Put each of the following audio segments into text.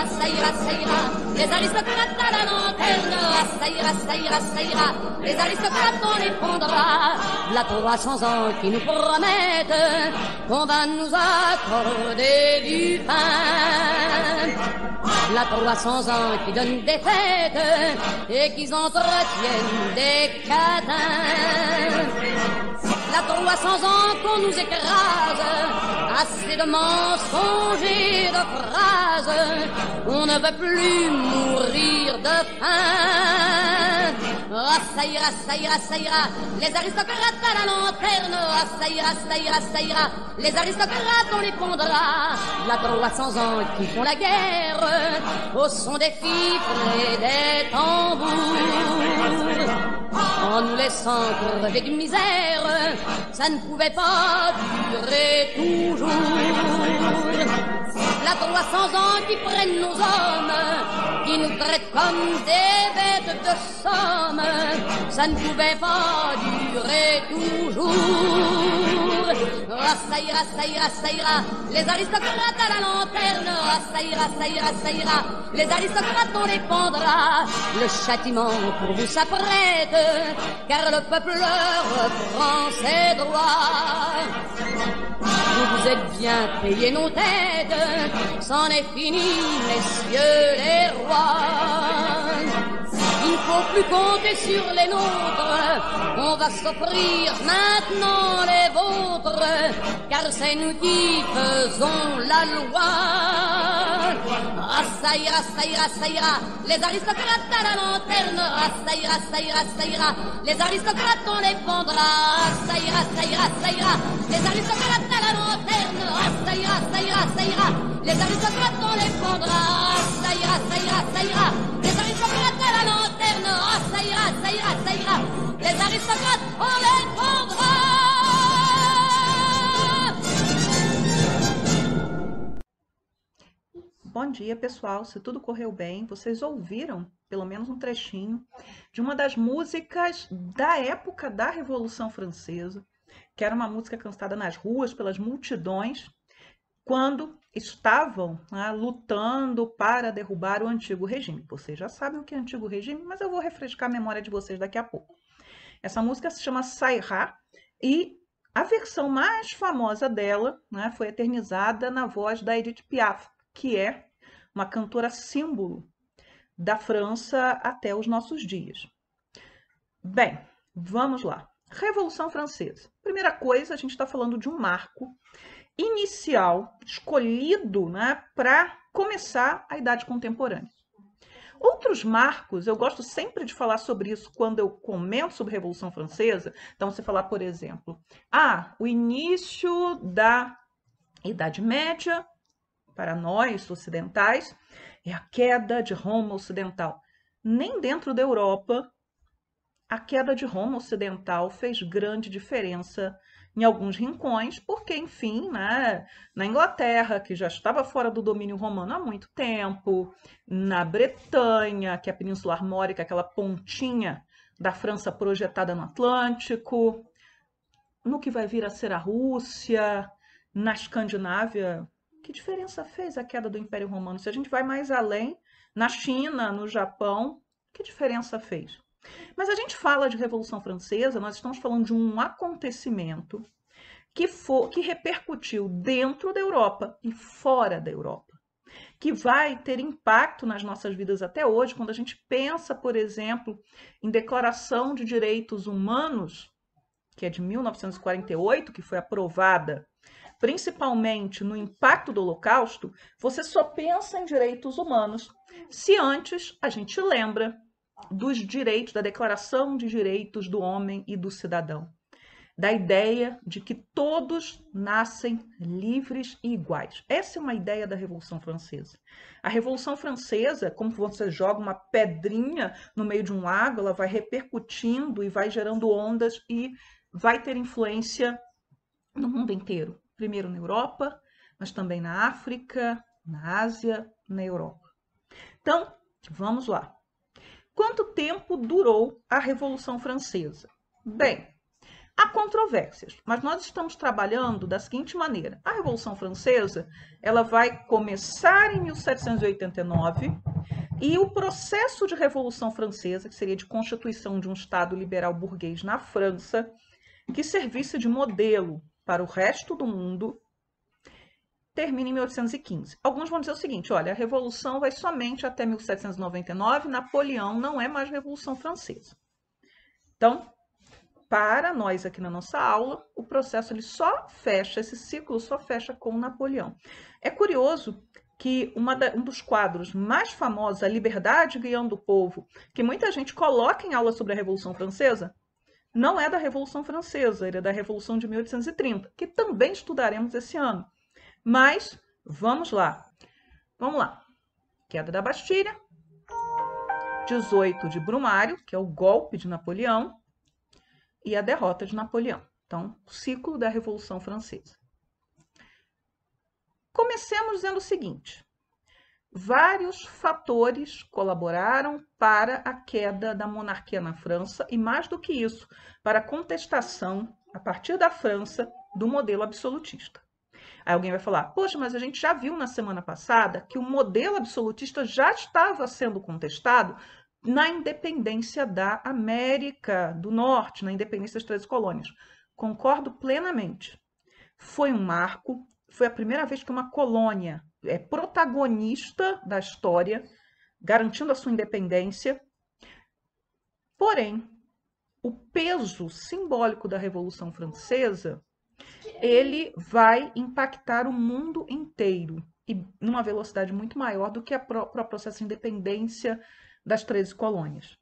ça ira, ça ira. Les aristocrates à la lanterne, ça ira, ça ira, ça ira. Les aristocrates on les fondra. La 300 ans qui nous promettent qu'on va nous accorder du pain. La 300 ans qui donnent des fêtes et qui entretiennent des catins. La 300 ans qu'on nous écrase, assez de mensonges et de phrases, on ne veut plus mourir de faim. Ah, ça ira, ça ira, ça ira, les aristocrates à la lanterne, ah, ça ira, ça ira, ça ira, les aristocrates on les pondra. La 300 ans qui font la guerre, au son des fifres et des tambours, en nous laissant crever de misère, ça ne pouvait pas durer toujours. La 300 ans qui prennent nos hommes, qui nous traitent comme des bêtes de somme, ça ne pouvait pas durer toujours. Ah, ça ira, ça ira, ça ira, les aristocrates à la lanterne, ah, ça ira, ça ira, ça ira, les aristocrates on les pendra. Le châtiment pour vous s'apprête, car le peuple reprend ses droits. Vous êtes bien payés nos têtes, c'en est fini, messieurs les rois. Il ne faut plus compter sur les nôtres, on va s'offrir maintenant les vôtres, car c'est nous qui faisons la loi. Ah, ça ira, ça ira, ça ira, les aristocrates à la lanterne, ah, ça ira, ça ira, ça ira, les aristocrates on les pendra. Ah, ça ira, ça ira, ça ira, les aristocrates à la lanterne, ah, ça ira, ça ira, ça ira, les aristocrates on les pendra. Ah, ça ira, ça ira, ça ira, les aristocrates à la lanterne, ah, ça ira, ça ira, ça ira, les aristocrates on les pendra. Bom dia, pessoal. Se tudo correu bem, vocês ouviram pelo menos um trechinho de uma das músicas da época da Revolução Francesa, que era uma música cantada nas ruas pelas multidões quando estavam lutando para derrubar o antigo regime. Vocês já sabem o que é antigo regime, mas eu vou refrescar a memória de vocês daqui a pouco. Essa música se chama Ça ira e a versão mais famosa dela foi eternizada na voz da Edith Piaf, que é uma cantora símbolo da França até os nossos dias. Bem, vamos lá. Revolução Francesa. Primeira coisa, a gente está falando de um marco inicial escolhido para começar a Idade Contemporânea. Outros marcos, eu gosto sempre de falar sobre isso quando eu comento sobre a Revolução Francesa. Então, você falar, por exemplo, o início da Idade Média, para nós ocidentais, é a queda de Roma Ocidental. Nem dentro da Europa, a queda de Roma Ocidental fez grande diferença em alguns rincões, porque, enfim, na Inglaterra, que já estava fora do domínio romano há muito tempo, na Bretanha, que é a Península Armórica, aquela pontinha da França projetada no Atlântico, no que vai vir a ser a Rússia, na Escandinávia. Que diferença fez a queda do Império Romano? Se a gente vai mais além, na China, no Japão, que diferença fez? Mas a gente fala de Revolução Francesa, nós estamos falando de um acontecimento que repercutiu dentro da Europa e fora da Europa, que vai ter impacto nas nossas vidas até hoje, quando a gente pensa, por exemplo, em Declaração de Direitos Humanos, que é de 1948, que foi aprovada principalmente no impacto do Holocausto. Você só pensa em direitos humanos se antes a gente lembra dos direitos, da Declaração de Direitos do Homem e do Cidadão, da ideia de que todos nascem livres e iguais. Essa é uma ideia da Revolução Francesa. A Revolução Francesa, como você joga uma pedrinha no meio de um lago, ela vai repercutindo e vai gerando ondas e vai ter influência no mundo inteiro. Primeiro na Europa, mas também na África, na Ásia, na Europa. Então, vamos lá. Quanto tempo durou a Revolução Francesa? Bem, Há controvérsias, mas nós estamos trabalhando da seguinte maneira. A Revolução Francesa, ela vai começar em 1789 e o processo de Revolução Francesa, que seria de constituição de um Estado liberal burguês na França, que servisse de modelo para o resto do mundo, termina em 1815. Alguns vão dizer o seguinte, olha, a Revolução vai somente até 1799, Napoleão não é mais Revolução Francesa. Então, para nós aqui na nossa aula, o processo ele só fecha, esse ciclo só fecha com Napoleão. É curioso que um dos quadros mais famosos, A Liberdade Guiando o Povo, que muita gente coloca em aula sobre a Revolução Francesa, não é da Revolução Francesa, ele é da Revolução de 1830, que também estudaremos esse ano. Mas, vamos lá. Vamos lá. Queda da Bastilha, 18 de Brumário, que é o golpe de Napoleão, e a derrota de Napoleão. Então, o ciclo da Revolução Francesa. Comecemos dizendo o seguinte. Vários fatores colaboraram para a queda da monarquia na França e, mais do que isso, para a contestação, a partir da França, do modelo absolutista. Aí alguém vai falar, poxa, mas a gente já viu na semana passada que o modelo absolutista já estava sendo contestado na independência da América do Norte, na independência das 13 colônias. Concordo plenamente. Foi um marco, foi a primeira vez que uma colônia é protagonista da história, garantindo a sua independência. Porém, o peso simbólico da Revolução Francesa, ele vai impactar o mundo inteiro e numa velocidade muito maior do que o processo de independência das 13 colônias.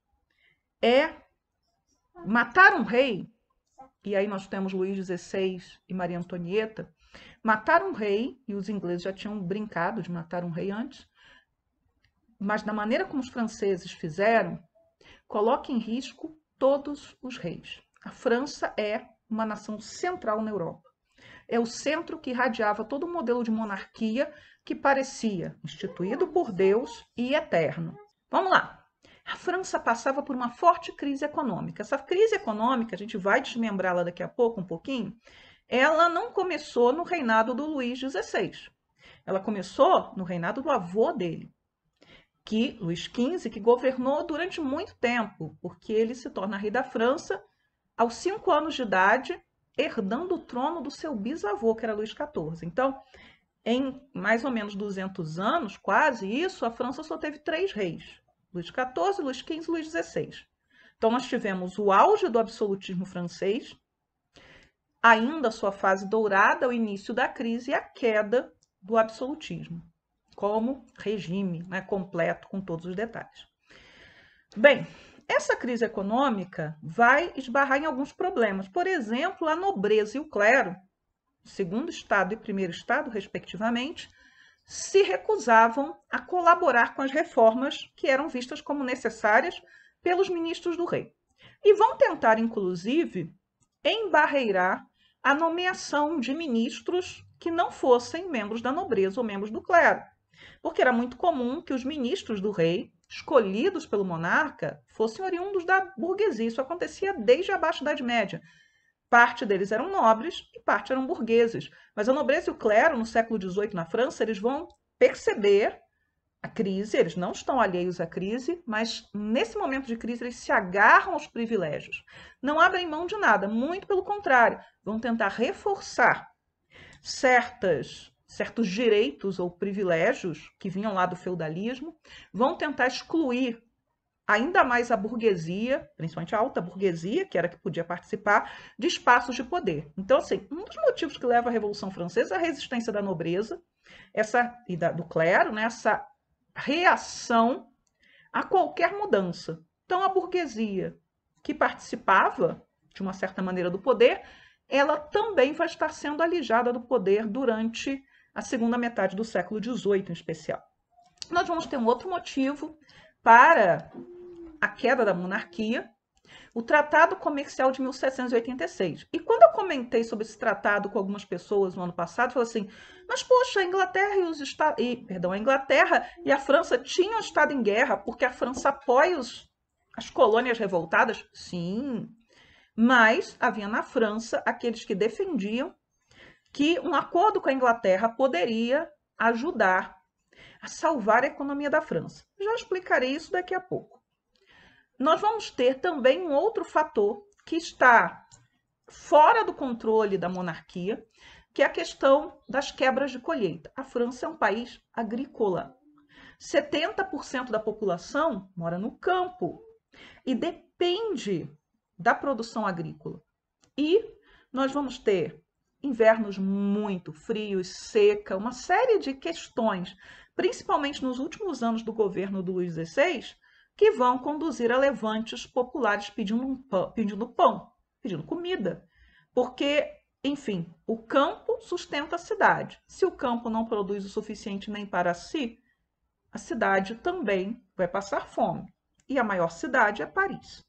É matar um rei, e aí nós temos Luís XVI e Maria Antonieta, matar um rei, e os ingleses já tinham brincado de matar um rei antes, mas da maneira como os franceses fizeram, coloca em risco todos os reis. A França é uma nação central na Europa. É o centro que irradiava todo o modelo de monarquia que parecia instituído por Deus e eterno. Vamos lá. A França passava por uma forte crise econômica. Essa crise econômica, a gente vai desmembrá-la daqui a pouco, um pouquinho, ela não começou no reinado do Luís XVI. Ela começou no reinado do avô dele, Luís XV, que governou durante muito tempo, porque ele se torna rei da França aos 5 anos de idade, herdando o trono do seu bisavô, que era Luís XIV. Então, em mais ou menos 200 anos, quase isso, a França só teve 3 reis. Luís XIV, Luís XV e Luís XVI. Então, nós tivemos o auge do absolutismo francês, ainda a sua fase dourada, o início da crise e a queda do absolutismo, como regime, né, completo, com todos os detalhes. Bem, essa crise econômica vai esbarrar em alguns problemas. Por exemplo, a nobreza e o clero, segundo estado e primeiro estado, respectivamente, se recusavam a colaborar com as reformas que eram vistas como necessárias pelos ministros do rei. E vão tentar, inclusive, embarreirar a nomeação de ministros que não fossem membros da nobreza ou membros do clero, porque era muito comum que os ministros do rei, escolhidos pelo monarca, fossem oriundos da burguesia. Isso acontecia desde a Baixa Idade Média. Parte deles eram nobres e parte eram burgueses. Mas a nobreza e o clero, no século XVIII na França, eles vão perceber a crise, eles não estão alheios à crise, mas nesse momento de crise eles se agarram aos privilégios. Não abrem mão de nada, muito pelo contrário, vão tentar reforçar certos direitos ou privilégios que vinham lá do feudalismo, vão tentar excluir ainda mais a burguesia, principalmente a alta burguesia, que era que podia participar, de espaços de poder. Então, assim, um dos motivos que leva à Revolução Francesa é a resistência da nobreza do clero, né, essa reação a qualquer mudança. Então, a burguesia que participava, de uma certa maneira, do poder, ela também vai estar sendo alijada do poder durante a segunda metade do século XVIII, em especial. Nós vamos ter um outro motivo para a queda da monarquia, o Tratado Comercial de 1786. E quando eu comentei sobre esse tratado com algumas pessoas no ano passado, falei assim, mas poxa, a Inglaterra e a França tinham estado em guerra porque a França apoia as colônias revoltadas? Sim, Mas havia na França aqueles que defendiam que um acordo com a Inglaterra poderia ajudar a salvar a economia da França. Já explicarei isso daqui a pouco. Nós vamos ter também um outro fator que está fora do controle da monarquia, que é a questão das quebras de colheita. A França é um país agrícola. 70% da população mora no campo e depende da produção agrícola. E nós vamos ter invernos muito frios, seca, uma série de questões, principalmente nos últimos anos do governo do Luís XVI, que vão conduzir a levantes populares pedindo pão, pedindo comida. Porque, enfim, o campo sustenta a cidade. Se o campo não produz o suficiente nem para si, a cidade também vai passar fome. E a maior cidade é Paris.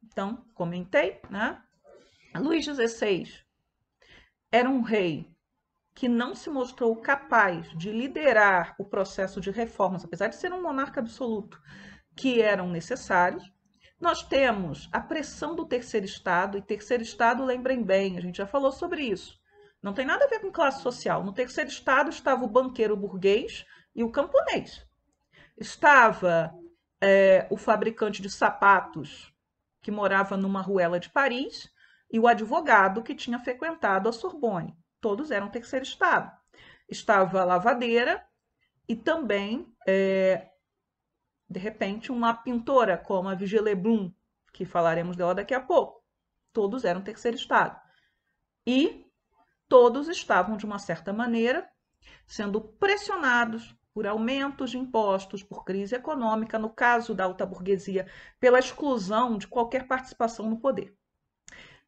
Então, comentei, né? Luís XVI era um rei que não se mostrou capaz de liderar o processo de reformas, apesar de ser um monarca absoluto, que eram necessários. Nós temos a pressão do terceiro estado, e terceiro estado, lembrem bem, a gente já falou sobre isso. Não tem nada a ver com classe social. No terceiro estado estava o banqueiro burguês e o camponês. Estava o fabricante de sapatos, que morava numa ruela de Paris, e o advogado que tinha frequentado a Sorbonne. Todos eram terceiro estado. Estava a lavadeira e também, de repente, uma pintora como a Vigée Lebrun, que falaremos dela daqui a pouco. Todos eram terceiro estado. E todos estavam, de uma certa maneira, sendo pressionados por aumentos de impostos, por crise econômica, no caso da alta burguesia, pela exclusão de qualquer participação no poder.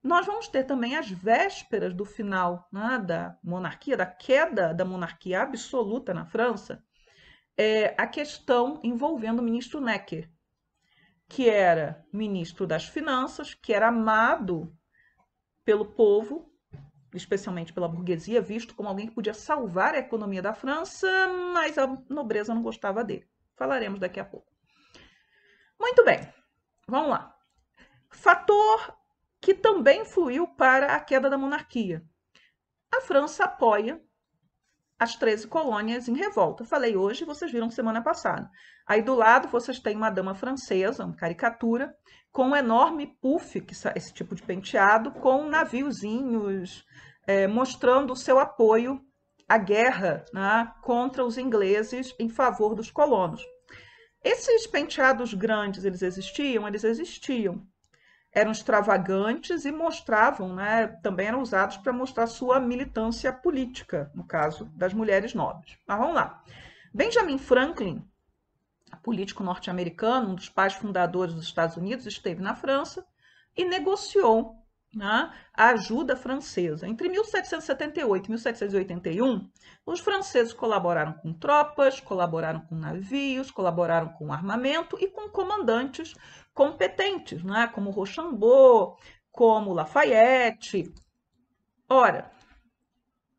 Nós vamos ter também as vésperas do final, né, da monarquia, da queda da monarquia absoluta na França, a questão envolvendo o ministro Necker, que era ministro das Finanças, que era amado pelo povo, especialmente pela burguesia, visto como alguém que podia salvar a economia da França, mas a nobreza não gostava dele. Falaremos daqui a pouco. Muito bem, vamos lá. Fator que também influiu para a queda da monarquia. A França apoia as 13 colônias em revolta. Falei hoje, vocês viram semana passada. Aí do lado vocês têm uma dama francesa, uma caricatura, com um enorme puff, esse tipo de penteado, com naviozinhos, mostrando o seu apoio à guerra, né, contra os ingleses em favor dos colonos. Esses penteados grandes, eles existiam? Eles existiam. Eram extravagantes e mostravam, né, também eram usados para mostrar sua militância política, no caso das mulheres nobres. Mas vamos lá. Benjamin Franklin, político norte-americano, um dos pais fundadores dos Estados Unidos, esteve na França e negociou, né, a ajuda francesa. Entre 1778 e 1781, os franceses colaboraram com tropas, colaboraram com navios, colaboraram com armamento e com comandantes competentes, né, como Rochambeau, como Lafayette. Ora,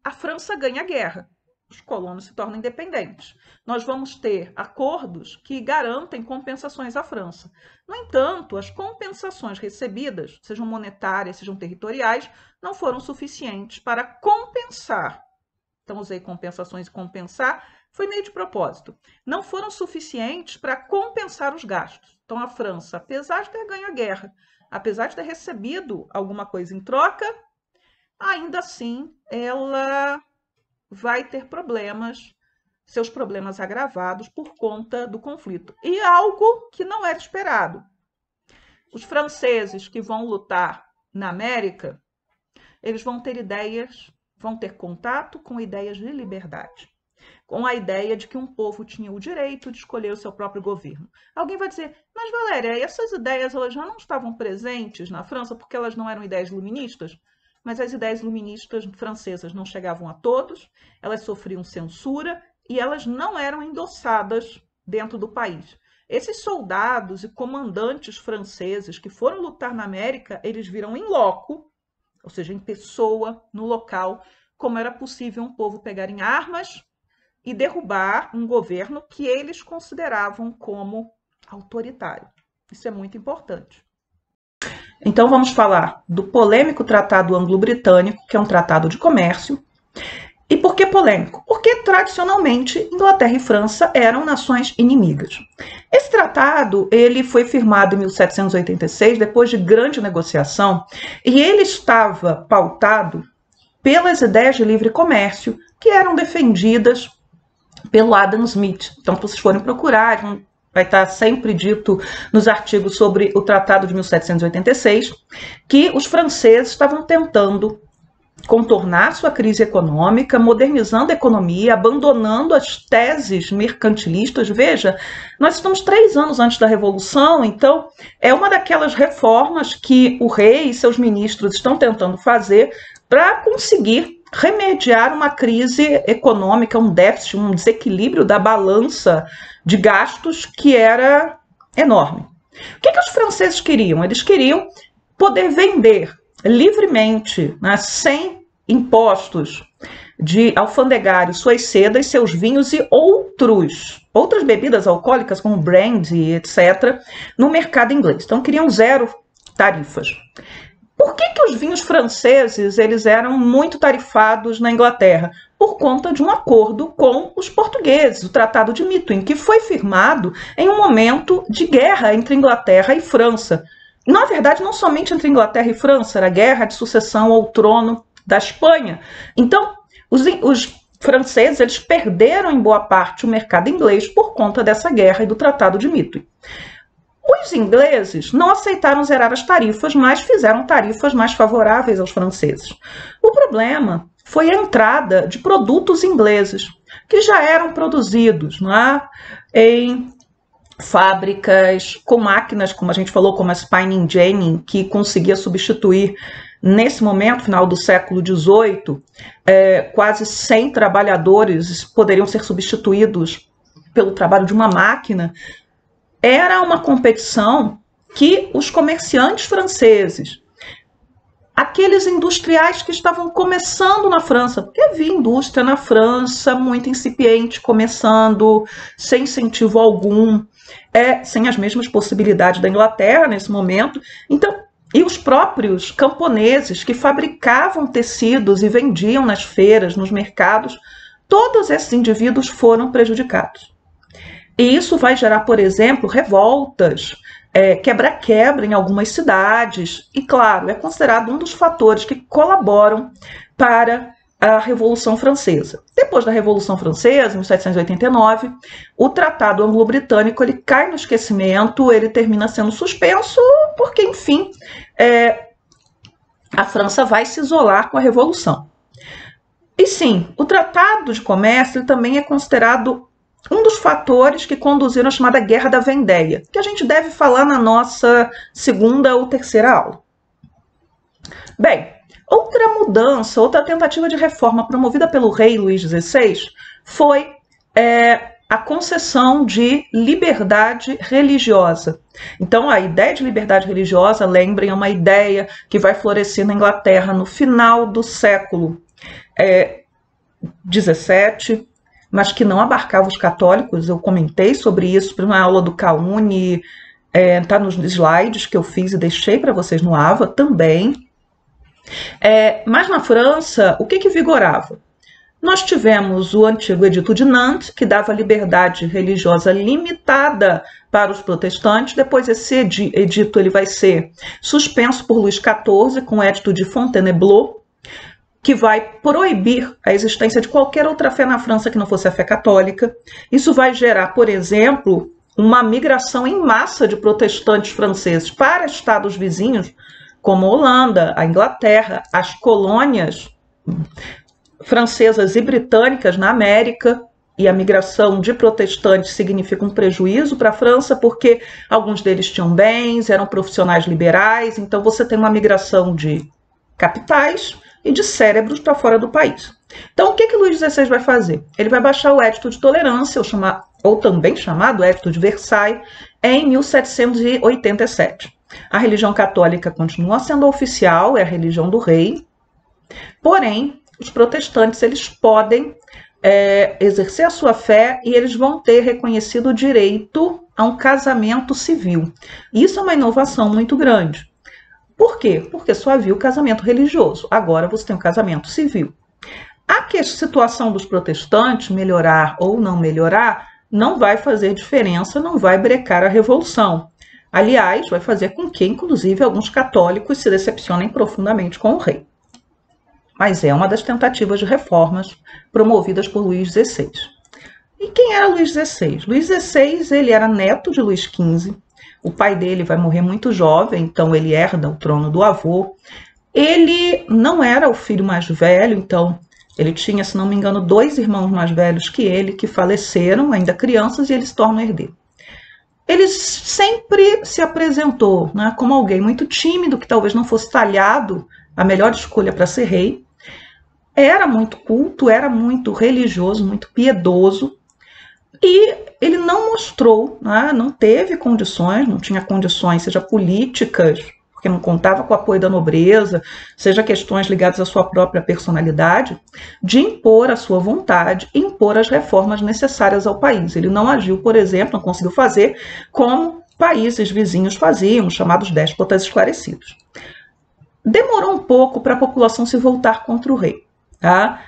a França ganha a guerra. Os colonos se tornam independentes. Nós vamos ter acordos que garantem compensações à França. No entanto, as compensações recebidas, sejam monetárias, sejam territoriais, não foram suficientes para compensar. Então, usei compensações e compensar, foi meio de propósito. Não foram suficientes para compensar os gastos. Então, a França, apesar de ter ganho a guerra, apesar de ter recebido alguma coisa em troca, ainda assim, ela vai ter problemas, seus problemas agravados por conta do conflito. E algo que não era esperado. Os franceses que vão lutar na América, eles vão ter ideias, vão ter contato com ideias de liberdade, com a ideia de que um povo tinha o direito de escolher o seu próprio governo. Alguém vai dizer, mas Valéria, essas ideias elas já não estavam presentes na França porque elas não eram ideias iluministas? Mas as ideias iluministas francesas não chegavam a todos, elas sofriam censura e elas não eram endossadas dentro do país. Esses soldados e comandantes franceses que foram lutar na América, eles viram em loco, ou seja, em pessoa, no local, como era possível um povo pegar em armas e derrubar um governo que eles consideravam como autoritário. Isso é muito importante. Então vamos falar do polêmico Tratado Anglo-Britânico, que é um tratado de comércio. E por que polêmico? Porque, tradicionalmente, Inglaterra e França eram nações inimigas. Esse tratado ele foi firmado em 1786, depois de grande negociação, e ele estava pautado pelas ideias de livre comércio que eram defendidas pelo Adam Smith. Então, se vocês forem procurar, vai estar sempre dito nos artigos sobre o Tratado de 1786, que os franceses estavam tentando contornar sua crise econômica, modernizando a economia, abandonando as teses mercantilistas. Veja, nós estamos 3 anos antes da Revolução, então é uma daquelas reformas que o rei e seus ministros estão tentando fazer para conseguir remediar uma crise econômica, um déficit, um desequilíbrio da balança de gastos que era enorme. O que os franceses queriam? Eles queriam poder vender livremente, né, sem impostos de alfandegário, suas sedas, seus vinhos e outras bebidas alcoólicas, como brandy, etc., no mercado inglês. Então, queriam 0 tarifas. Por que os vinhos franceses eles eram muito tarifados na Inglaterra? Por conta de um acordo com os portugueses, o Tratado de Methuen, que foi firmado em um momento de guerra entre Inglaterra e França. Na verdade, não somente entre Inglaterra e França, era a guerra de sucessão ao trono da Espanha. Então, os franceses eles perderam em boa parte o mercado inglês por conta dessa guerra e do Tratado de Methuen. Os ingleses não aceitaram zerar as tarifas, mas fizeram tarifas mais favoráveis aos franceses. O problema foi a entrada de produtos ingleses, que já eram produzidos em fábricas com máquinas, como a gente falou, como a Spinning Jenny, que conseguia substituir, nesse momento, final do século XVIII, quase 100 trabalhadores poderiam ser substituídos pelo trabalho de uma máquina. Era uma competição que os comerciantes franceses, aqueles industriais que estavam começando na França, porque havia indústria na França muito incipiente, começando, sem incentivo algum, sem as mesmas possibilidades da Inglaterra nesse momento. Então, e os próprios camponeses que fabricavam tecidos e vendiam nas feiras, nos mercados, todos esses indivíduos foram prejudicados. E isso vai gerar, por exemplo, revoltas, quebra-quebra em algumas cidades. E, claro, é considerado um dos fatores que colaboram para a Revolução Francesa. Depois da Revolução Francesa, em 1789, o Tratado Anglo-Britânico ele cai no esquecimento, ele termina sendo suspenso, porque, enfim, a França vai se isolar com a Revolução. E sim, o Tratado de Comércio também é considerado um dos fatores que conduziram à chamada Guerra da Vendéia, que a gente deve falar na nossa 2ª ou 3ª aula. Bem, outra mudança, outra tentativa de reforma promovida pelo rei Luís XVI foi a concessão de liberdade religiosa. Então, a ideia de liberdade religiosa, lembrem, é uma ideia que vai florescer na Inglaterra no final do século XVII, mas que não abarcava os católicos. Eu comentei sobre isso para uma aula do CAUNI, está nos slides que eu fiz e deixei para vocês no AVA também. Mas na França, o que vigorava? Nós tivemos o antigo Edito de Nantes, que dava liberdade religiosa limitada para os protestantes. Depois esse edito ele vai ser suspenso por Luís XIV com o Edito de Fontainebleau, que vai proibir a existência de qualquer outra fé na França que não fosse a fé católica. Isso vai gerar, por exemplo, uma migração em massa de protestantes franceses para estados vizinhos, como a Holanda, a Inglaterra, as colônias francesas e britânicas na América. E a migração de protestantes significa um prejuízo para a França, porque alguns deles tinham bens, eram profissionais liberais. Então você tem uma migração de capitais e de cérebros para fora do país. Então, o que Luís XVI vai fazer? Ele vai baixar o Edito de Tolerância, ou também chamado Edito de Versailles, em 1787. A religião católica continua sendo oficial, é a religião do rei, porém, os protestantes eles podem exercer a sua fé e eles vão ter reconhecido o direito a um casamento civil. Isso é uma inovação muito grande. Por quê? Porque só havia o casamento religioso. Agora você tem o casamento civil. A situação dos protestantes, melhorar ou não melhorar, não vai fazer diferença, não vai brecar a revolução. Aliás, vai fazer com que, inclusive, alguns católicos se decepcionem profundamente com o rei. Mas é uma das tentativas de reformas promovidas por Luís XVI. E quem era Luís XVI? Luís XVI, ele era neto de Luís XV. O pai dele vai morrer muito jovem, então ele herda o trono do avô. Ele não era o filho mais velho, então ele tinha, se não me engano, 2 irmãos mais velhos que ele, que faleceram ainda crianças, e ele se torna herdeiro. Ele sempre se apresentou, né, como alguém muito tímido, que talvez não fosse talhado a melhor escolha para ser rei. Era muito culto, era muito religioso, muito piedoso, e ele não mostrou, né, não teve condições, não tinha condições, seja políticas, porque não contava com o apoio da nobreza, seja questões ligadas à sua própria personalidade, de impor a sua vontade, impor as reformas necessárias ao país. Ele não agiu, por exemplo, não conseguiu fazer como países vizinhos faziam, chamados déspotas esclarecidos. Demorou um pouco para a população se voltar contra o rei. Tá?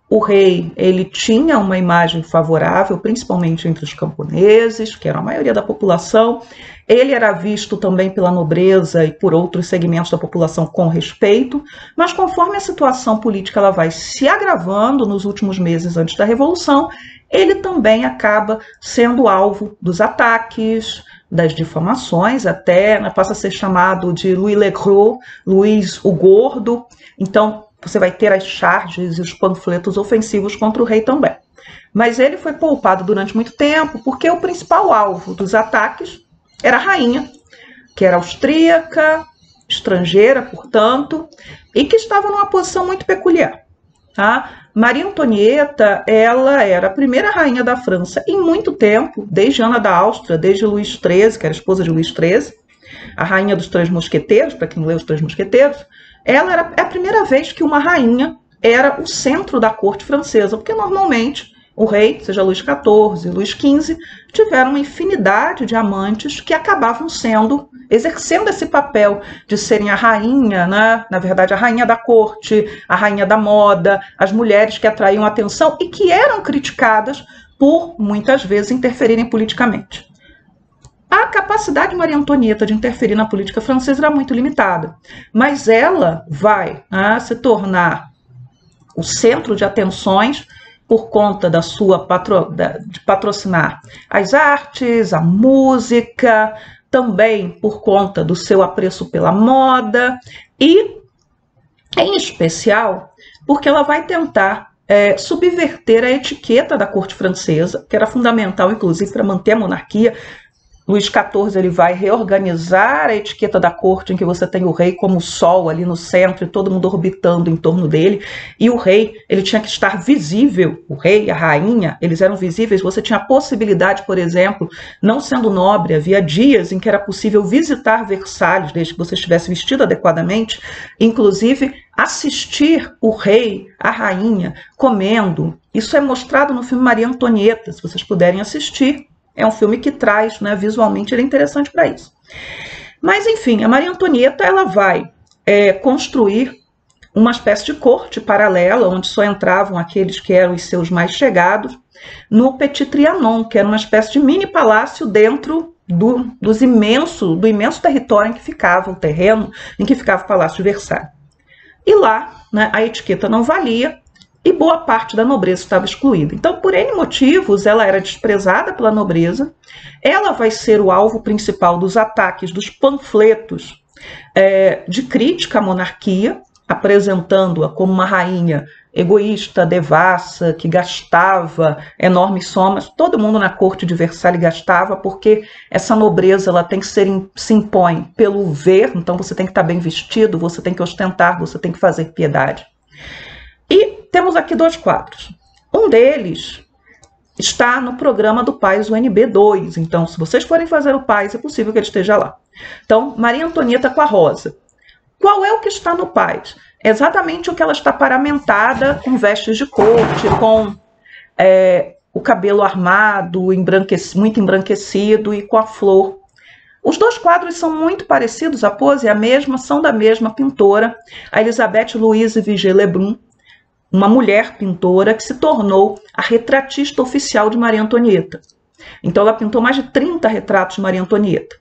O rei, ele tinha uma imagem favorável, principalmente entre os camponeses, que eram a maioria da população. Ele era visto também pela nobreza e por outros segmentos da população com respeito, mas conforme a situação política ela vai se agravando nos últimos meses antes da Revolução, ele também acaba sendo alvo dos ataques, das difamações, até passa a ser chamado de Louis le Gros, Luís o Gordo. Então, você vai ter as charges e os panfletos ofensivos contra o rei também. Mas ele foi poupado durante muito tempo, porque o principal alvo dos ataques era a rainha, que era austríaca, estrangeira, portanto, e que estava numa posição muito peculiar. Tá? Maria Antonieta, ela era a primeira rainha da França em muito tempo, desde Ana da Áustria, desde Luís XIII, que era esposa de Luís XIII, a rainha dos Três Mosqueteiros, para quem leu os Três Mosqueteiros. Ela era a primeira vez que uma rainha era o centro da corte francesa, porque normalmente o rei, seja Luís XIV, Luís XV, tiveram uma infinidade de amantes que acabavam exercendo esse papel de serem a rainha, né? Na verdade, a rainha da corte, a rainha da moda, as mulheres que atraíam atenção e que eram criticadas por, muitas vezes, interferirem politicamente. A capacidade de Maria Antonieta de interferir na política francesa era muito limitada, mas ela vai se tornar o centro de atenções por conta da sua de patrocinar as artes, a música, também por conta do seu apreço pela moda e, em especial, porque ela vai tentar subverter a etiqueta da corte francesa, que era fundamental, inclusive, para manter a monarquia. Luís XIV ele vai reorganizar a etiqueta da corte, em que você tem o rei como o sol ali no centro e todo mundo orbitando em torno dele. E o rei ele tinha que estar visível, o rei e a rainha, eles eram visíveis. Você tinha a possibilidade, por exemplo, não sendo nobre, havia dias em que era possível visitar Versalhes, desde que você estivesse vestido adequadamente, inclusive assistir o rei, a rainha, comendo. Isso é mostrado no filme Maria Antonieta, se vocês puderem assistir. É um filme que traz, visualmente, ele é interessante para isso. Mas, enfim, a Maria Antonieta ela vai construir uma espécie de corte paralela, onde só entravam aqueles que eram os seus mais chegados, no Petit Trianon, que era uma espécie de mini palácio dentro do imenso território em que ficava o terreno, em que ficava o Palácio de Versalhes. E lá, a etiqueta não valia, e boa parte da nobreza estava excluída. Então, por N motivos, ela era desprezada pela nobreza, ela vai ser o alvo principal dos ataques, dos panfletos de crítica à monarquia, apresentando-a como uma rainha egoísta, devassa, que gastava enormes somas. Todo mundo na corte de Versalhes gastava, porque essa nobreza ela tem que se impõe pelo ver, então você tem que estar bem vestido, você tem que ostentar, você tem que fazer piedade. E temos aqui 2 quadros. Um deles está no programa do Pais UNB2. Então, se vocês forem fazer o Pais, é possível que ele esteja lá. Então, Maria Antonieta com a rosa. Qual é o que está no Pais? É exatamente o que ela está paramentada, com vestes de corte, com o cabelo armado, muito embranquecido e com a flor. Os dois quadros são muito parecidos, a pose é a mesma, são da mesma pintora, a Elisabeth Louise Vigée-Lebrun, uma mulher pintora que se tornou a retratista oficial de Maria Antonieta. Então ela pintou mais de 30 retratos de Maria Antonieta.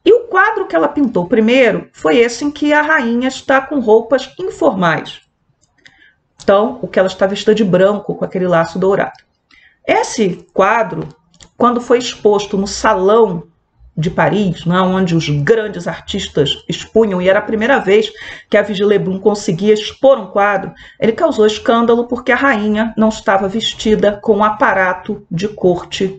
E o quadro que ela pintou primeiro foi esse em que a rainha está com roupas informais. Então, o que ela está vestida de branco, com aquele laço dourado. Esse quadro, quando foi exposto no Salão de Paris, né, onde os grandes artistas expunham, e era a primeira vez que a Vigée-Lebrun conseguia expor um quadro, ele causou escândalo porque a rainha não estava vestida com o aparato de corte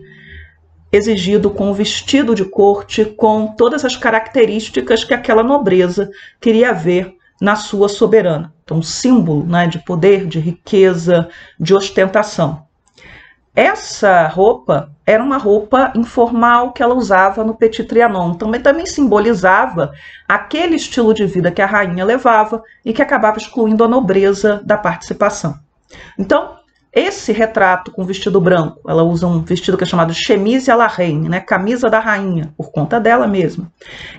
exigido, com o vestido de corte, com todas as características que aquela nobreza queria ver na sua soberana. Então, um símbolo, né, de poder, de riqueza, de ostentação. Essa roupa era uma roupa informal que ela usava no Petit Trianon. Também simbolizava aquele estilo de vida que a rainha levava e que acabava excluindo a nobreza da participação. Então, esse retrato com vestido branco, ela usa um vestido que é chamado chemise à la reine, né, camisa da rainha, por conta dela mesma.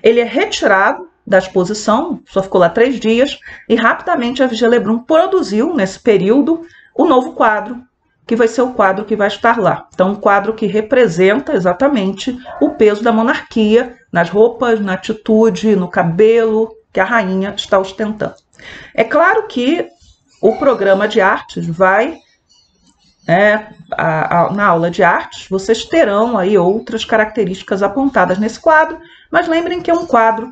Ele é retirado da exposição, só ficou lá 3 dias, e rapidamente a Vigée-Lebrun produziu, nesse período, o novo quadro, que vai ser o quadro que vai estar lá. Então, um quadro que representa exatamente o peso da monarquia nas roupas, na atitude, no cabelo que a rainha está ostentando. É claro que o programa de artes vai, na aula de artes, vocês terão aí outras características apontadas nesse quadro, mas lembrem que é um quadro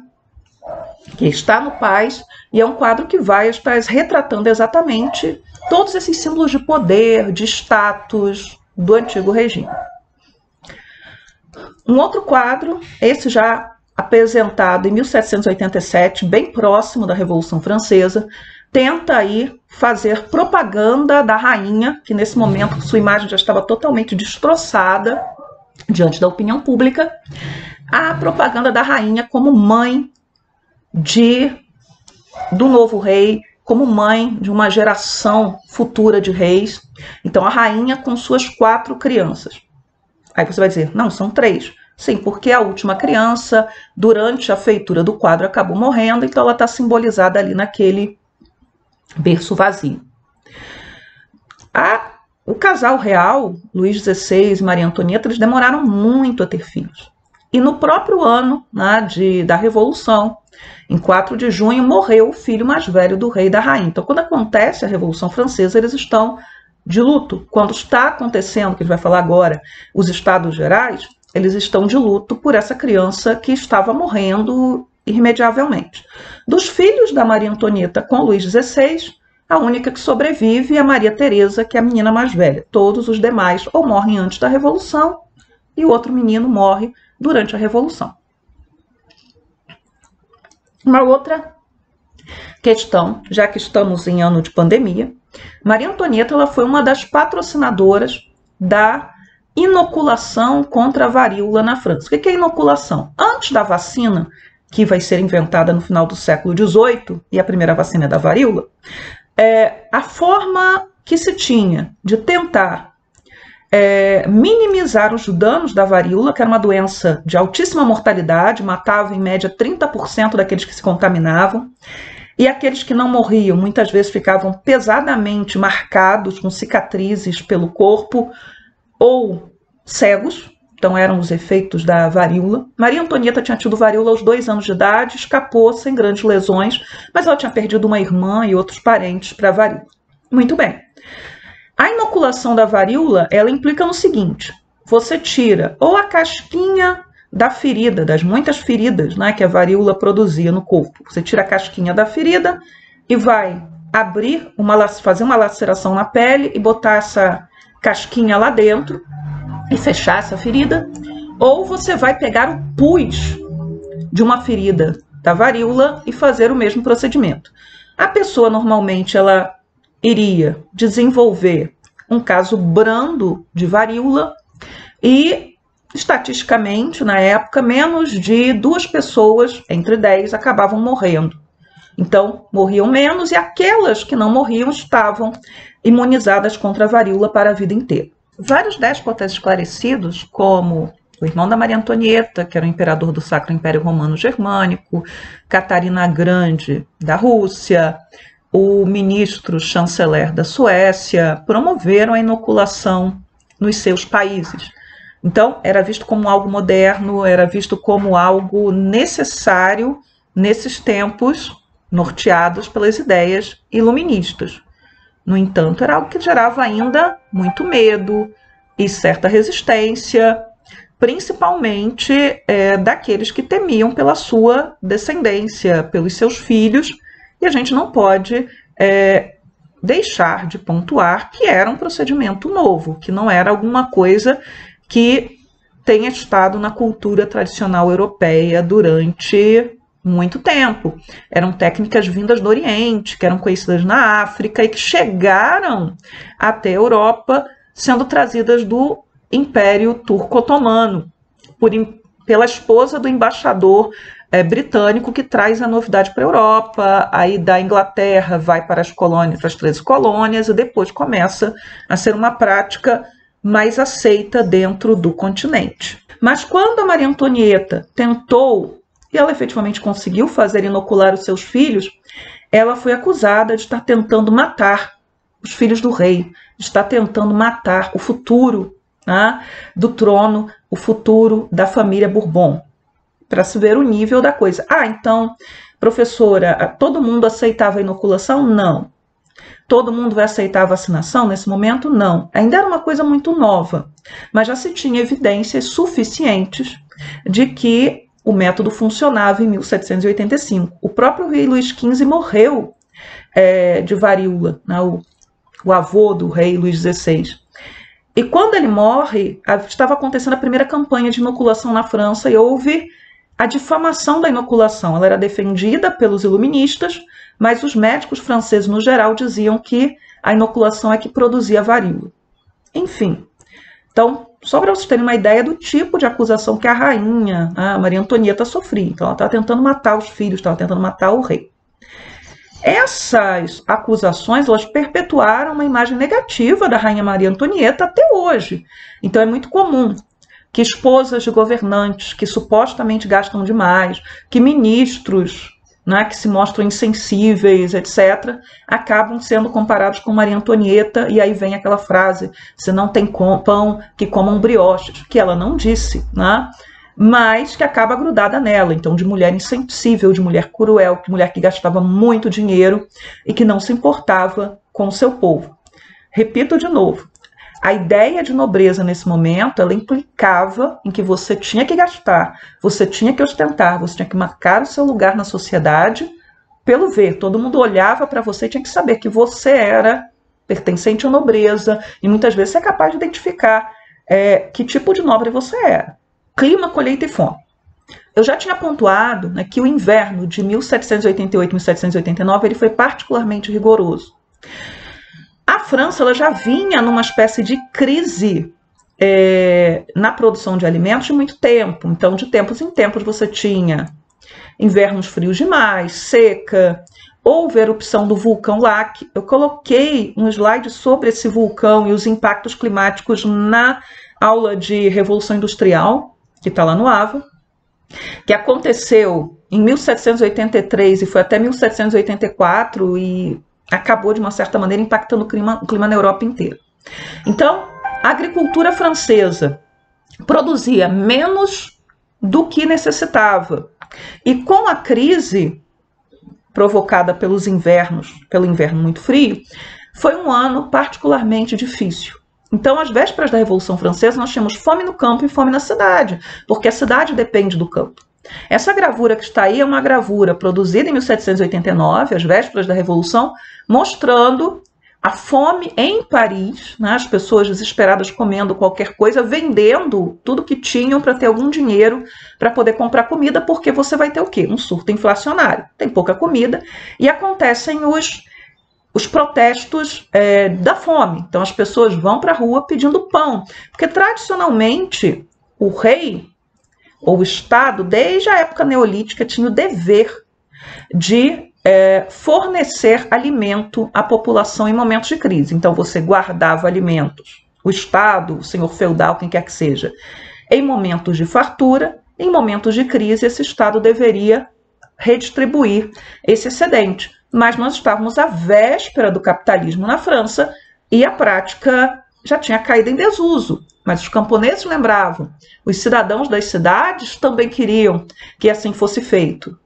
que está no Paz e é um quadro que vai estar retratando exatamente todos esses símbolos de poder, de status do antigo regime. Um outro quadro, esse já apresentado em 1787, bem próximo da Revolução Francesa, tenta aí fazer propaganda da rainha, que nesse momento sua imagem já estava totalmente destroçada diante da opinião pública, a propaganda da rainha como mãe do novo rei, como mãe de uma geração futura de reis. Então, a rainha com suas 4 crianças. Aí você vai dizer, não, são 3. Sim, porque a última criança, durante a feitura do quadro, acabou morrendo, então ela está simbolizada ali naquele berço vazio. O casal real, Luís XVI e Maria Antonieta, eles demoraram muito a ter filhos. E no próprio ano, né, da Revolução, em 4 de junho, morreu o filho mais velho do rei e da rainha. Então, quando acontece a Revolução Francesa, eles estão de luto. Quando está acontecendo, que a gente vai falar agora, os Estados Gerais, eles estão de luto por essa criança que estava morrendo irremediavelmente. Dos filhos da Maria Antonieta com Luís XVI, a única que sobrevive é a Maria Teresa, que é a menina mais velha. Todos os demais ou morrem antes da Revolução e o outro menino morre durante a Revolução. Uma outra questão, já que estamos em ano de pandemia, Maria Antonieta ela foi uma das patrocinadoras da inoculação contra a varíola na França. O que é inoculação? Antes da vacina, que vai ser inventada no final do século XVIII, e a primeira vacina é da varíola, a forma que se tinha de tentar minimizar os danos da varíola, que era uma doença de altíssima mortalidade, matava em média 30% daqueles que se contaminavam, e aqueles que não morriam muitas vezes ficavam pesadamente marcados, com cicatrizes pelo corpo, ou cegos. Então eram os efeitos da varíola. Maria Antonieta tinha tido varíola aos 2 anos de idade, escapou sem grandes lesões, mas ela tinha perdido uma irmã e outros parentes para a varíola. Muito bem. A inoculação da varíola, ela implica no seguinte: você tira ou a casquinha da ferida, das muitas feridas, né, que a varíola produzia no corpo. Você tira a casquinha da ferida e vai fazer uma laceração na pele e botar essa casquinha lá dentro e fechar essa ferida, ou você vai pegar o pus de uma ferida da varíola e fazer o mesmo procedimento. A pessoa normalmente ela iria desenvolver um caso brando de varíola e, estatisticamente, na época, menos de 2 pessoas, entre 10, acabavam morrendo. Então, morriam menos e aquelas que não morriam estavam imunizadas contra a varíola para a vida inteira. vários déspotas esclarecidos, como o irmão da Maria Antonieta, que era o imperador do Sacro Império Romano Germânico, Catarina a Grande, da Rússia, o ministro chanceler da Suécia, promoveram a inoculação nos seus países. Então, era visto como algo moderno, era visto como algo necessário nesses tempos norteados pelas ideias iluministas. No entanto, era algo que gerava ainda muito medo e certa resistência, principalmente daqueles que temiam pela sua descendência, pelos seus filhos, e a gente não pode deixar de pontuar que era um procedimento novo, que não era alguma coisa que tenha estado na cultura tradicional europeia durante muito tempo. Eram técnicas vindas do Oriente, que eram conhecidas na África e que chegaram até a Europa, sendo trazidas do Império Turco-Otomano, pela esposa do embaixador britânico, que traz a novidade para a Europa. Aí da Inglaterra vai para as colônias, para as 13 colônias, e depois começa a ser uma prática mais aceita dentro do continente. Mas quando a Maria Antonieta tentou, e ela efetivamente conseguiu fazer inocular os seus filhos, ela foi acusada de estar tentando matar os filhos do rei, de estar tentando matar o futuro, né, do trono, o futuro da família Bourbon, para se ver o nível da coisa. Então, professora, todo mundo aceitava a inoculação? Não. Todo mundo vai aceitar a vacinação nesse momento? Não. Ainda era uma coisa muito nova, mas já se tinha evidências suficientes de que o método funcionava em 1785. O próprio rei Luís XV morreu de varíola, né, o avô do rei Luís XVI. E quando ele morre, estava acontecendo a primeira campanha de inoculação na França e houve a difamação da inoculação. Ela era defendida pelos iluministas, mas os médicos franceses, no geral, diziam que a inoculação é que produzia varíola. Enfim, então, só para vocês terem uma ideia do tipo de acusação que a rainha, a Maria Antonieta, sofria. Então, ela estava tentando matar os filhos, estava tentando matar o rei. Essas acusações, elas perpetuaram uma imagem negativa da rainha Maria Antonieta até hoje. Então, é muito comum que esposas de governantes que supostamente gastam demais, que ministros, né, que se mostram insensíveis, etc., acabam sendo comparados com Maria Antonieta, e aí vem aquela frase: se não tem pão, que comam brioches, que ela não disse, né, mas que acaba grudada nela. Então, de mulher insensível, de mulher cruel, de mulher que gastava muito dinheiro e que não se importava com o seu povo. Repito de novo, a ideia de nobreza nesse momento, ela implicava em que você tinha que gastar, você tinha que ostentar, você tinha que marcar o seu lugar na sociedade pelo ver. Todo mundo olhava para você e tinha que saber que você era pertencente à nobreza, e muitas vezes você é capaz de identificar que tipo de nobre você era. Clima, colheita e fome. Eu já tinha pontuado, né, que o inverno de 1788 e 1789 ele foi particularmente rigoroso. A França ela já vinha numa espécie de crise na produção de alimentos de muito tempo. Então, de tempos em tempos, você tinha invernos frios demais, seca, houve a erupção do vulcão Lac. Eu coloquei um slide sobre esse vulcão e os impactos climáticos na aula de Revolução Industrial, que está lá no AVA, que aconteceu em 1783 e foi até 1784 e acabou, de uma certa maneira, impactando o clima na Europa inteira. Então, a agricultura francesa produzia menos do que necessitava. E com a crise provocada pelos invernos, pelo inverno muito frio, foi um ano particularmente difícil. Então, às vésperas da Revolução Francesa, nós tínhamos fome no campo e fome na cidade, porque a cidade depende do campo. Essa gravura que está aí é uma gravura produzida em 1789, às vésperas da Revolução, mostrando a fome em Paris, né? As pessoas desesperadas comendo qualquer coisa, vendendo tudo que tinham para ter algum dinheiro para poder comprar comida, porque você vai ter o quê? Um surto inflacionário. Tem pouca comida e acontecem os protestos da fome. Então as pessoas vão para a rua pedindo pão, porque tradicionalmente o rei ou o Estado, desde a época neolítica, tinha o dever de fornecer alimento à população em momentos de crise. Então você guardava alimentos o Estado, o senhor feudal, quem quer que seja, em momentos de fartura, em momentos de crise, esse Estado deveria redistribuir esse excedente. Mas nós estávamos à véspera do capitalismo na França e a prática já tinha caído em desuso. Mas os camponeses lembravam, os cidadãos das cidades também queriam que assim fosse feito.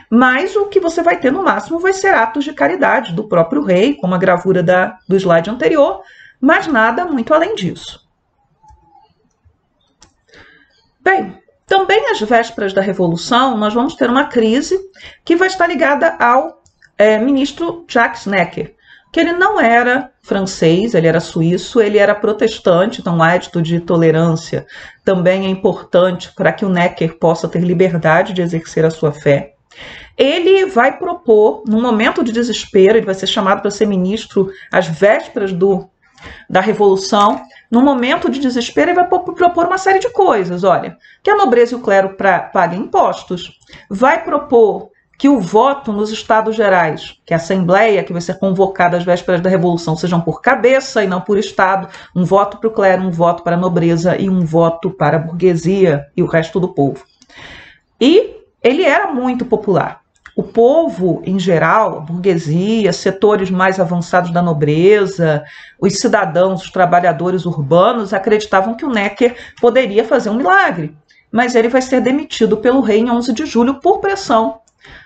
Mas o que você vai ter no máximo vai ser atos de caridade do próprio rei, como a gravura do slide anterior, mas nada muito além disso. Bem, também às vésperas da Revolução, nós vamos ter uma crise que vai estar ligada ao ministro Jacques Necker, que ele não era francês, ele era suíço, ele era protestante, então o Edito de Tolerância também é importante para que o Necker possa ter liberdade de exercer a sua fé. Ele vai propor, num momento de desespero, ele vai ser chamado para ser ministro às vésperas da Revolução, num momento de desespero, ele vai propor uma série de coisas. Olha, que a nobreza e o clero paguem impostos, vai propor que o voto nos Estados Gerais, que a Assembleia, que vai ser convocada às vésperas da Revolução, sejam por cabeça e não por Estado, um voto para o clero, um voto para a nobreza e um voto para a burguesia e o resto do povo. E ele era muito popular. O povo, em geral, a burguesia, setores mais avançados da nobreza, os cidadãos, os trabalhadores urbanos, acreditavam que o Necker poderia fazer um milagre. Mas ele vai ser demitido pelo rei em 11 de julho por pressão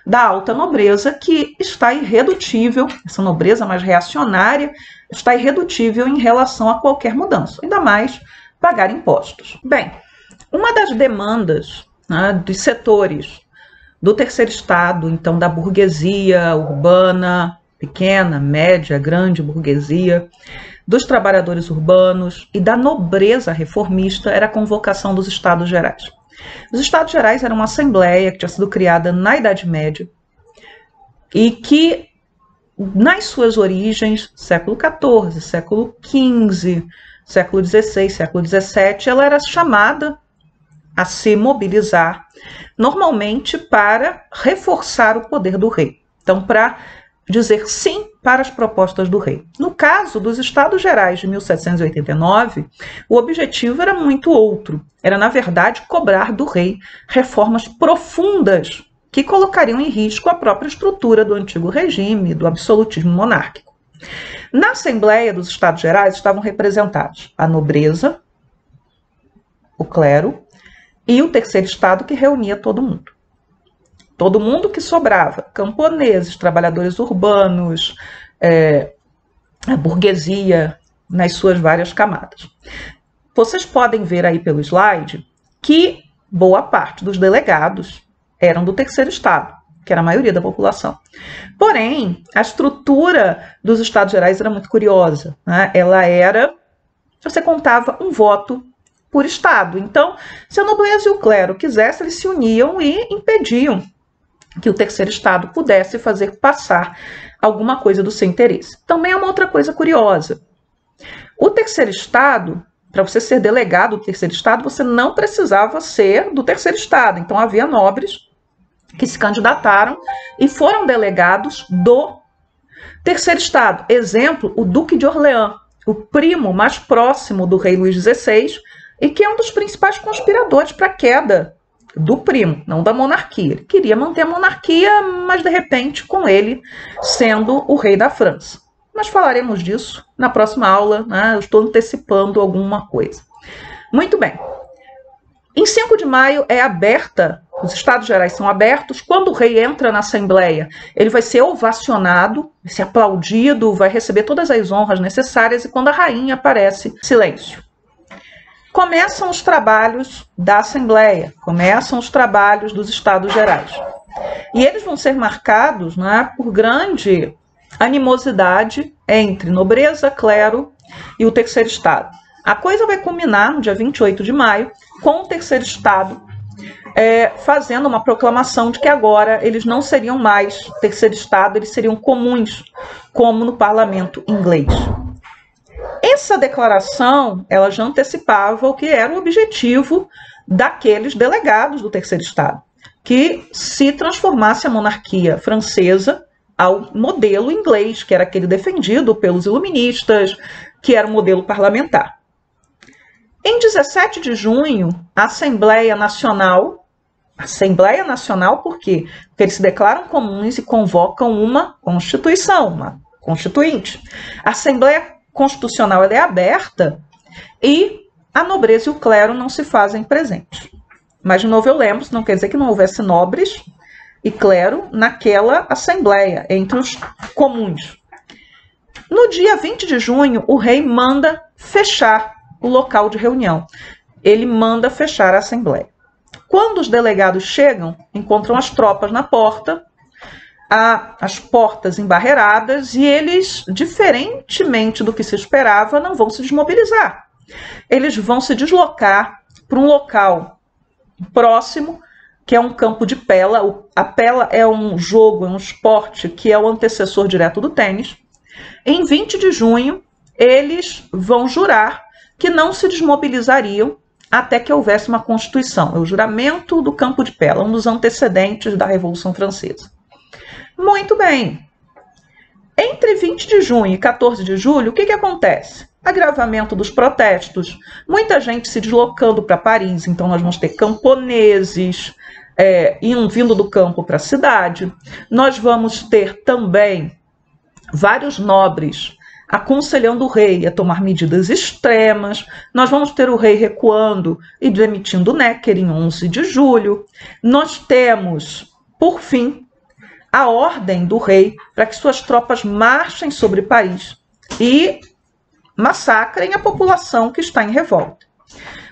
da alta nobreza, que está irredutível, essa nobreza mais reacionária, está irredutível em relação a qualquer mudança, ainda mais pagar impostos. Bem, uma das demandas, né, dos setores do terceiro estado, então da burguesia urbana, pequena, média, grande burguesia, dos trabalhadores urbanos e da nobreza reformista, era a convocação dos Estados Gerais. Os Estados Gerais eram uma assembleia que tinha sido criada na Idade Média e que, nas suas origens, século XIV, século XV, século XVI, século XVII, ela era chamada a se mobilizar, normalmente para reforçar o poder do rei. Então, para dizer sim para as propostas do rei. No caso dos Estados Gerais de 1789, o objetivo era muito outro. Era, na verdade, cobrar do rei reformas profundas que colocariam em risco a própria estrutura do antigo regime, do absolutismo monárquico. Na Assembleia dos Estados Gerais estavam representados a nobreza, o clero e o terceiro estado, que reunia todo mundo. Todo mundo que sobrava, camponeses, trabalhadores urbanos, a burguesia nas suas várias camadas. Vocês podem ver aí pelo slide que boa parte dos delegados eram do terceiro estado, que era a maioria da população. Porém, a estrutura dos Estados Gerais era muito curiosa, né? Ela era, você contava um voto por estado. Então, se a nobreza e o clero quisessem, eles se uniam e impediam que o terceiro estado pudesse fazer passar alguma coisa do seu interesse. Também é uma outra coisa curiosa. O terceiro estado, para você ser delegado do terceiro estado, você não precisava ser do terceiro estado. Então havia nobres que se candidataram e foram delegados do terceiro estado. Exemplo, o Duque de Orleans, o primo mais próximo do rei Luís XVI, e que é um dos principais conspiradores para a queda do primo, não da monarquia. Ele queria manter a monarquia, mas de repente com ele sendo o rei da França. Mas falaremos disso na próxima aula, né? Eu estou antecipando alguma coisa. Muito bem. Em 5 de maio é aberta, os Estados Gerais são abertos. Quando o rei entra na Assembleia, ele vai ser ovacionado, vai ser aplaudido, vai receber todas as honras necessárias, e quando a rainha aparece, silêncio. Começam os trabalhos da Assembleia, começam os trabalhos dos Estados Gerais. E eles vão ser marcados, né, por grande animosidade entre nobreza, clero e o terceiro estado. A coisa vai culminar no dia 28 de maio, com o terceiro estado fazendo uma proclamação de que agora eles não seriam mais terceiro estado, eles seriam comuns, como no parlamento inglês. Essa declaração, ela já antecipava o que era o objetivo daqueles delegados do terceiro estado, que se transformasse a monarquia francesa ao modelo inglês, que era aquele defendido pelos iluministas, que era o modelo parlamentar. Em 17 de junho, a Assembleia Nacional por quê? Porque eles se declaram comuns e convocam uma Constituição, uma Constituinte. A Assembleia Constitucional ela é aberta e a nobreza e o clero não se fazem presentes. Mas, de novo, eu lembro, isso não quer dizer que não houvesse nobres e clero naquela Assembleia, entre os comuns. No dia 20 de junho, o rei manda fechar o local de reunião. Ele manda fechar a Assembleia. Quando os delegados chegam, encontram as tropas na porta, as portas embarreiradas, e eles, diferentemente do que se esperava, não vão se desmobilizar. Eles vão se deslocar para um local próximo, que é um campo de pela. A pela é um jogo, é um esporte que é o antecessor direto do tênis. Em 20 de junho, eles vão jurar que não se desmobilizariam até que houvesse uma Constituição. É o juramento do campo de pela, um dos antecedentes da Revolução Francesa. Muito bem. Entre 20 de junho e 14 de julho, o que acontece? Agravamento dos protestos, muita gente se deslocando para Paris, então nós vamos ter camponeses vindo do campo para a cidade. Nós vamos ter também vários nobres aconselhando o rei a tomar medidas extremas. Nós vamos ter o rei recuando e demitindo Necker em 11 de julho. Nós temos, por fim, a ordem do rei para que suas tropas marchem sobre Paris e massacrem a população que está em revolta.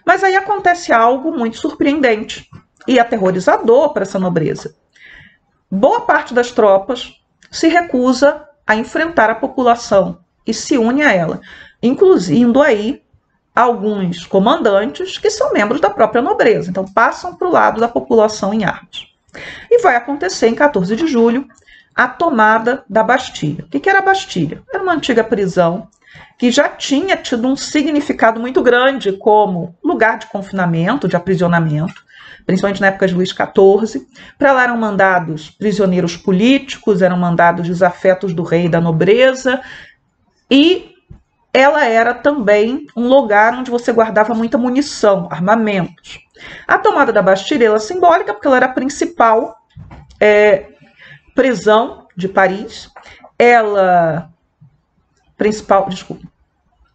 Mas aí acontece algo muito surpreendente e aterrorizador para essa nobreza. Boa parte das tropas se recusa a enfrentar a população e se une a ela, incluindo aí alguns comandantes que são membros da própria nobreza, então passam para o lado da população em armas. E vai acontecer em 14 de julho a tomada da Bastilha. O que era a Bastilha? Era uma antiga prisão que já tinha tido um significado muito grande como lugar de confinamento, de aprisionamento, principalmente na época de Luís XIV. Para lá eram mandados prisioneiros políticos, eram mandados desafetos do rei e da nobreza, e ela era também um lugar onde você guardava muita munição, armamentos. A tomada da Bastilha ela é simbólica porque ela era a principal prisão de Paris.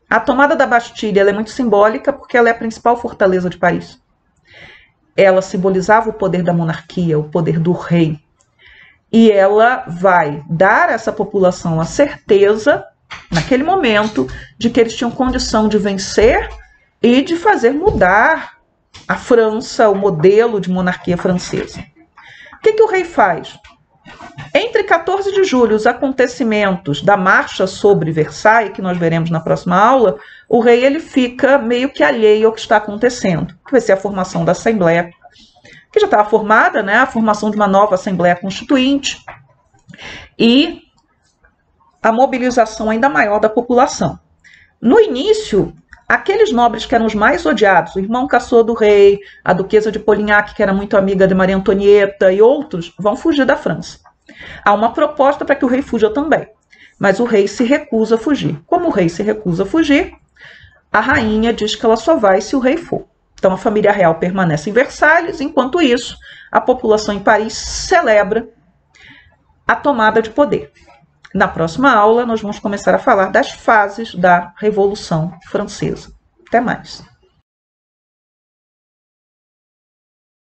A tomada da Bastilha ela é muito simbólica porque ela é a principal fortaleza de Paris. Ela simbolizava o poder da monarquia, o poder do rei. E ela vai dar a essa população a certeza, naquele momento, de que eles tinham condição de vencer e de fazer mudar a França, o modelo de monarquia francesa. O que o rei faz? Entre 14 de julho, os acontecimentos da marcha sobre Versailles, que nós veremos na próxima aula, o rei ele fica meio que alheio ao que está acontecendo, que vai ser a formação da Assembleia, que já estava formada, né? A formação de uma nova Assembleia Constituinte e a mobilização ainda maior da população. No início, aqueles nobres que eram os mais odiados, o irmão caçula do rei, a duquesa de Polignac, que era muito amiga de Maria Antonieta, e outros, vão fugir da França. Há uma proposta para que o rei fuja também, mas o rei se recusa a fugir. Como o rei se recusa a fugir, a rainha diz que ela só vai se o rei for. Então a família real permanece em Versalhes, enquanto isso, a população em Paris celebra a tomada de poder. Na próxima aula, nós vamos começar a falar das fases da Revolução Francesa. Até mais!